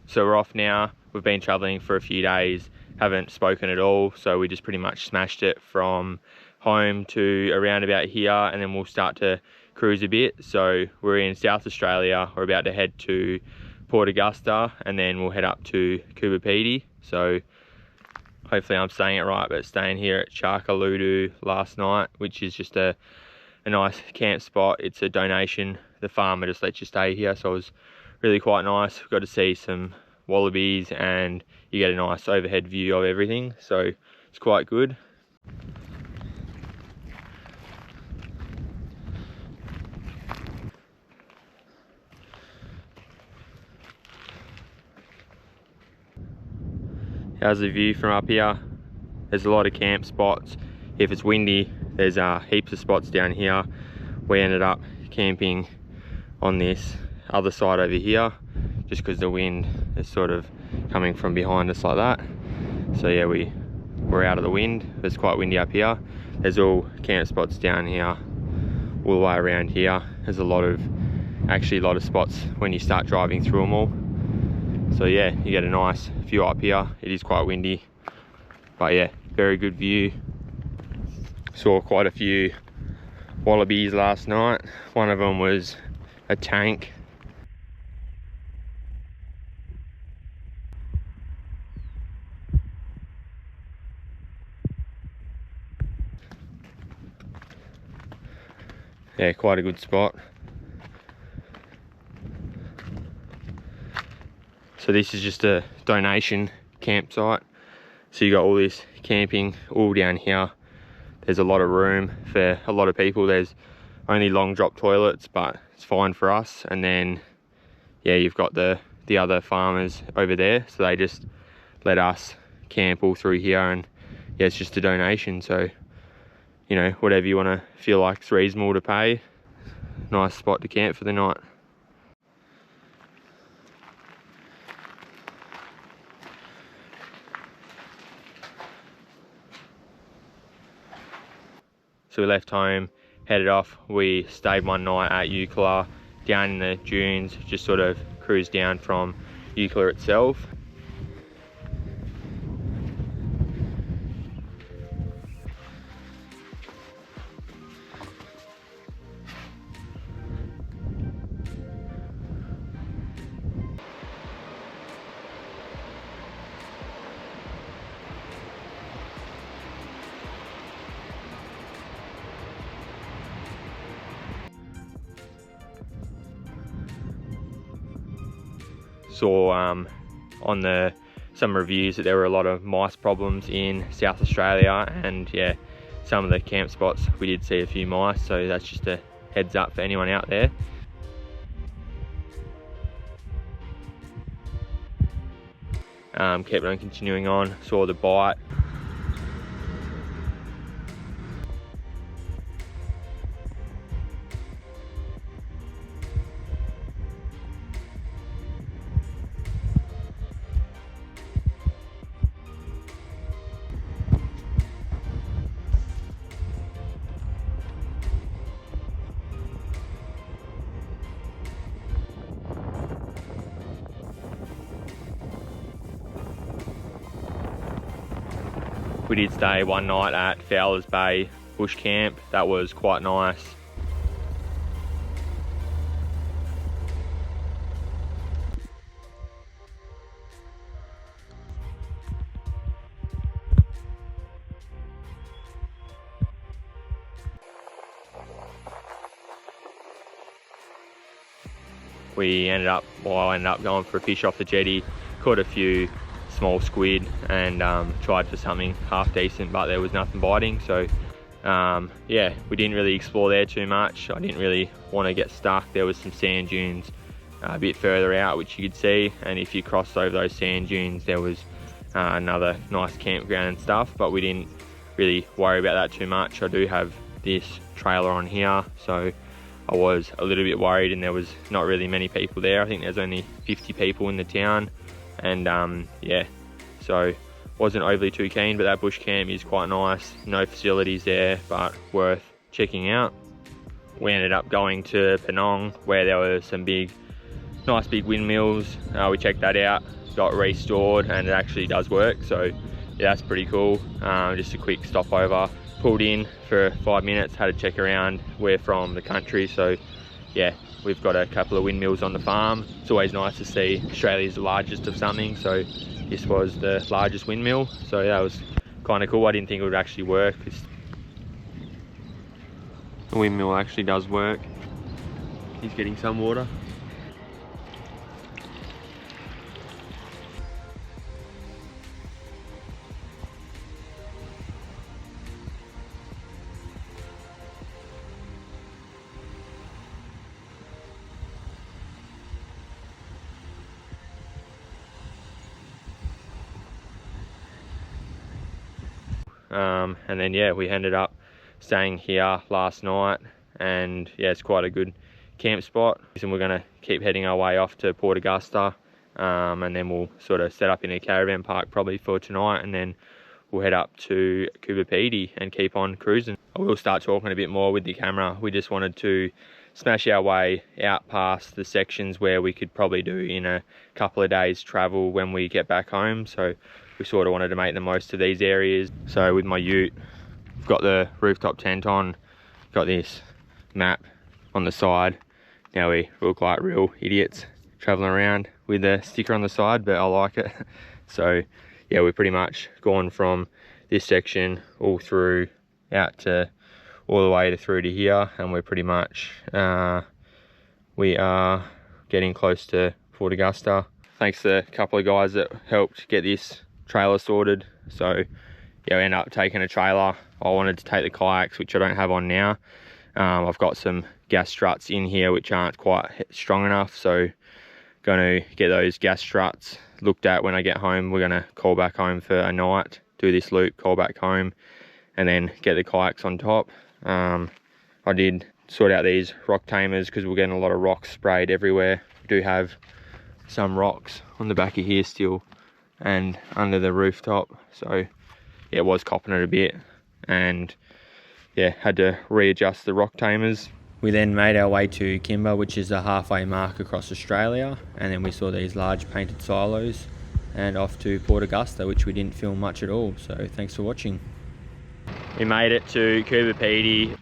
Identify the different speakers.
Speaker 1: So we're off now. We've been traveling for a few days, haven't spoken at all, so we just pretty much smashed it from home to around about here, and then we'll start to cruise a bit. So we're in South Australia. We're about to head to Port Augusta, and then we'll head up to Coober Pedy. So hopefully I'm saying it right, but staying here at Charkaludu last night, which is just a nice camp spot. It's a donation. The farmer just lets you stay here, so it was really quite nice. We've got to see some wallabies and you get a nice overhead view of everything, so it's quite good. How's the view from up here? There's a lot of camp spots. If it's windy, there's heaps of spots down here. We ended up camping on this other side over here, just because the wind is sort of coming from behind us like that. So yeah, we're out of the wind. It's quite windy up here. There's all camp spots down here, all the way around here. There's actually a lot of spots when you start driving through them all. So yeah, you get a nice view up here. It is quite windy, but yeah, very good view. Saw quite a few wallabies last night. One of them was a tank. Yeah, quite a good spot. So this is just a donation campsite. So you got all this camping all down here. There's a lot of room for a lot of people. There's only long drop toilets, but it's fine for us. And then yeah, you've got the other farmers over there, so they just let us camp all through here, and yeah, it's just a donation. So you know, whatever you want to feel like it's reasonable to pay. Nice spot to camp for the night. So we left home, headed off. We stayed one night at Eucla down in the dunes, just sort of cruised down from Eucla itself. Saw on some reviews that there were a lot of mice problems in South Australia, and yeah, some of the camp spots we did see a few mice, so that's just a heads up for anyone out there. Kept on continuing on, saw the bite. We did stay one night at Fowler's Bay Bush Camp. That was quite nice. I ended up going for a fish off the jetty, caught a few small squid, and tried for something half decent, but there was nothing biting. So yeah, we didn't really explore there too much. I didn't really want to get stuck. There was some sand dunes a bit further out which you could see, and if you crossed over those sand dunes there was another nice campground and stuff, but we didn't really worry about that too much. I do have this trailer on here, so I was a little bit worried, and there was not really many people there. I think there's only 50 people in the town, and yeah, so wasn't overly too keen, but that bush camp is quite nice. No facilities there, but worth checking out. We ended up going to Penong, where there were some nice big windmills. We checked that out. got restored and it actually does work. So yeah, that's pretty cool. Just a quick stopover, pulled in for 5 minutes, had a check around. We're from the country, so yeah, we've got a couple of windmills on the farm. It's always nice to see Australia's the largest of something, so this was the largest windmill. So yeah, it was kind of cool. I didn't think it would actually work. The windmill actually does work. He's getting some water. And then yeah, we ended up staying here last night, and yeah, it's quite a good camp spot. And we're going to keep heading our way off to Port Augusta, and then we'll sort of set up in a caravan park probably for tonight, and then we'll head up to Coober Pedy and keep on cruising. I will start talking a bit more with the camera. We just wanted to smash our way out past the sections where we could probably do in a couple of days travel when we get back home. So we sort of wanted to make the most of these areas. So with my ute, I've got the rooftop tent on, got this map on the side. Now we look like real idiots traveling around with a sticker on the side, but I like it. So yeah, we're pretty much gone from this section all through out to all the way through to here, and we're pretty much we are getting close to Port Augusta. Thanks to a couple of guys that helped get this trailer sorted. So yeah, we ended up taking a trailer. I wanted to take the kayaks, which I don't have on now. I've got some gas struts in here which aren't quite strong enough, so going to get those gas struts looked at when I get home. We're going to call back home for a night, do this loop, call back home, and then get the kayaks on top. I did sort out these rock tamers because we're getting a lot of rocks sprayed everywhere. We do have some rocks on the back of here still and under the rooftop, so yeah, it was copping it a bit, and yeah, had to readjust the rock tamers. We then made our way to Kimber, which is the halfway mark across Australia, and then we saw these large painted silos, and off to Port Augusta, which we didn't film much at all. So thanks for watching. We made it to Coober Pedy.